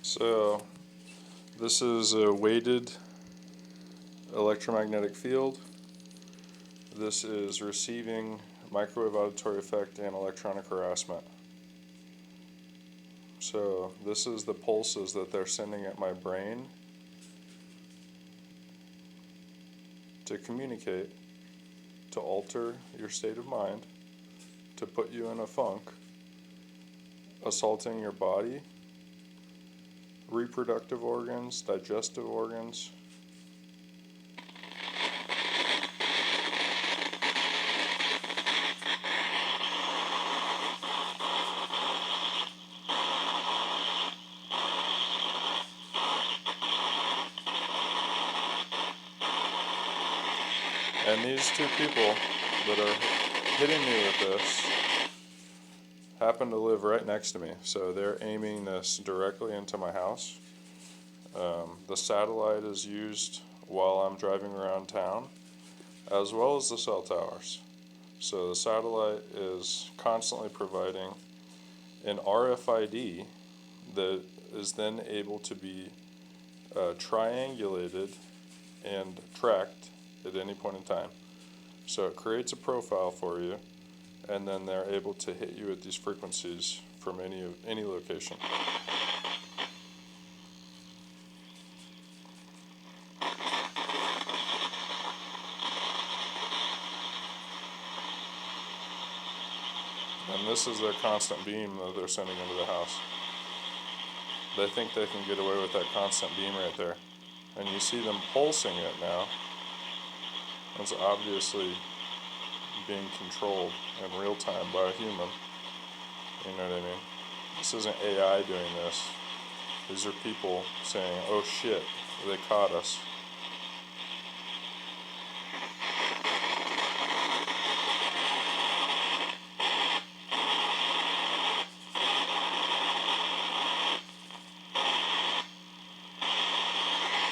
So this is a weighted electromagnetic field. This is receiving microwave auditory effect and electronic harassment. So this is the pulses that they're sending at my brain to communicate, to alter your state of mind, to put you in a funk, assaulting your body, reproductive organs, digestive organs. And these two people that are hitting me with this happen to live right next to me, so they're aiming this directly into my house. The satellite is used while I'm driving around town, as well as the cell towers. So the satellite is constantly providing an RFID that is then able to be triangulated and tracked at any point in time. So it creates a profile for you, and then they're able to hit you at these frequencies from any location. And this is their constant beam that they're sending into the house. They think they can get away with that constant beam right there. And you see them pulsing it now. It's obviously being controlled in real time by a human. You know what I mean? This isn't AI doing this. These are people saying, oh shit, they caught us.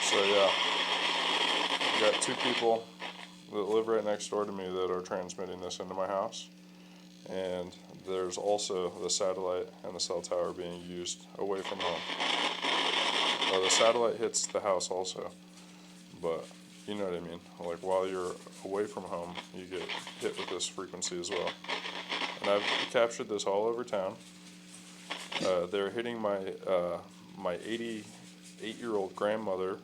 So yeah, we got two people that live right next door to me that are transmitting this into my house, and there's also the satellite and the cell tower being used away from home. Well, the satellite hits the house also, but you know what I mean, like while you're away from home you get hit with this frequency as well. And I've captured this all over town. They're hitting my 88-year-old grandmother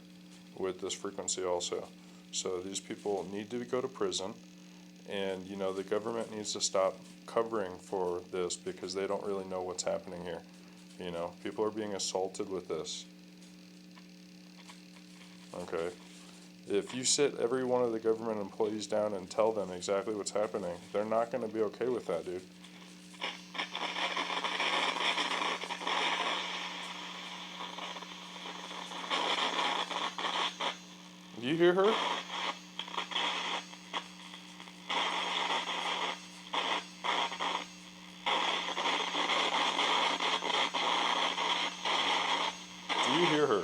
with this frequency also. So these people need to go to prison, and you know the government needs to stop covering for this because they don't really know what's happening here. You know, people are being assaulted with this. Okay, if you sit every one of the government employees down and tell them exactly what's happening, they're not going to be okay with that, dude. Do you hear her? Do you hear her?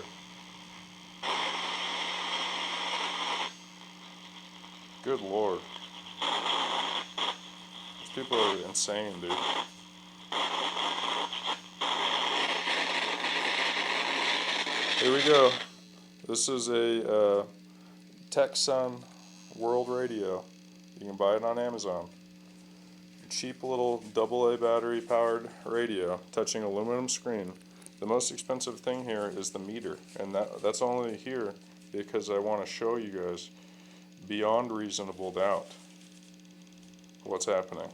Good Lord. These people are insane, dude. Here we go. This is a Texan World Radio. You can buy it on Amazon. Cheap little AA battery powered radio touching aluminum screen. The most expensive thing here is the meter, and that's only here because I want to show you guys beyond reasonable doubt what's happening.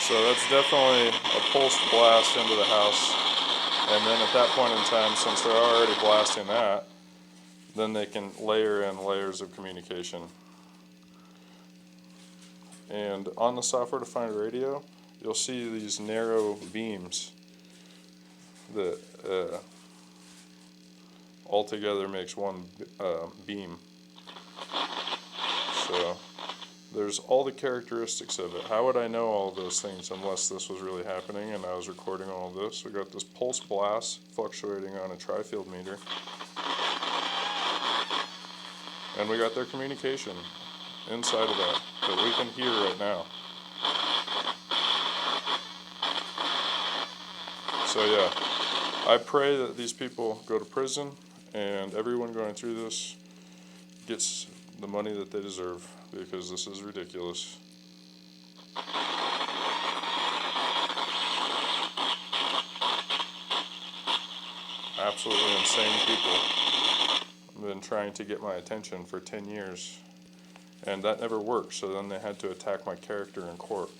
So that's definitely a pulsed blast into the house. And then at that point in time, since they're already blasting that, then they can layer in layers of communication. And on the software-defined radio, you'll see these narrow beams that altogether makes one beam. So there's all the characteristics of it. How would I know all of those things unless this was really happening and I was recording all of this? We got this pulse blast fluctuating on a TRIfield meter. And we got their communication inside of that we can hear right now. So yeah, I pray that these people go to prison and everyone going through this gets the money that they deserve, because this is ridiculous. Absolutely insane people have been trying to get my attention for 10 years, and that never worked, so then they had to attack my character in court.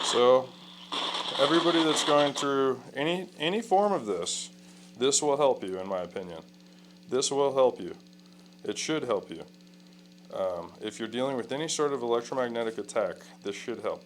So, everybody that's going through any form of this will help you, in my opinion. This will help you. It should help you. If you're dealing with any sort of electromagnetic attack, this should help.